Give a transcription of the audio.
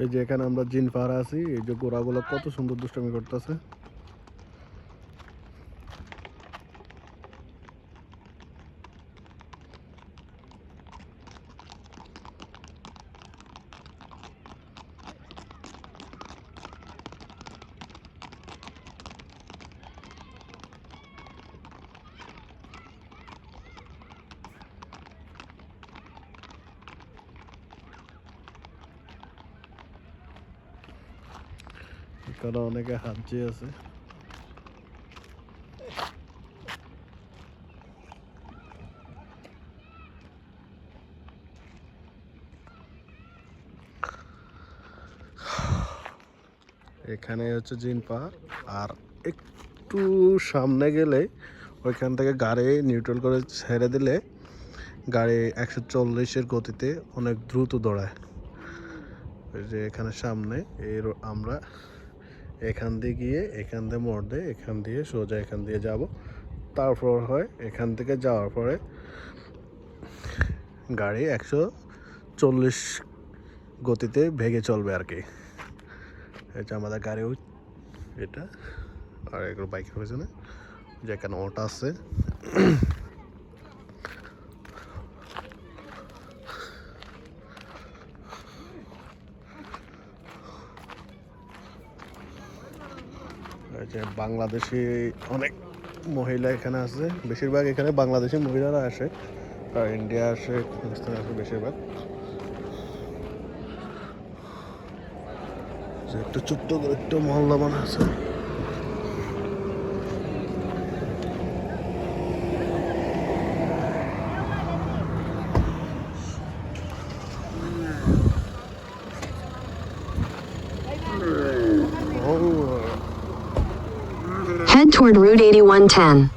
এই যে এখানে আমরা জিন পাহাড়ে আছি, এই যে ঘোড়াগুলো কত সুন্দর দুষ্টামি করতেছে। এখানে অনেকে হাঁটছে আছে। এখানে হচ্ছে জিন পাহাড়, আর একটু সামনে গেলে ওইখান থেকে গাড়ি নিউট্রাল করে ছেড়ে দিলে গাড়ি 140-এর গতিতে অনেক দ্রুত দৌড়ায়। ওই যে এখানে সামনে আমরা এখান দিয়ে গিয়ে এখান দিয়ে মোড় দিয়ে এখান দিয়ে সোজা এখান দিয়ে যাব, তারপর হয় এখান থেকে যাওয়ার পরে গাড়ি 140 গতিতে ভেগে চলবে আর কি। এটা আমাদের গাড়ি এটা, আর এগুলো বাইকের পেছনে যে এখানে ওটা আছে। যে বাংলাদেশি অনেক মহিলা এখানে আছে, বেশিরভাগ এখানে বাংলাদেশি মহিলারা আসে, আর ইন্ডিয়া আসে, পাকিস্তান আসে বেশিরভাগ। একটা ছোট্ট করে একটা মহল্লা বানা আছে। Head toward Route 8110.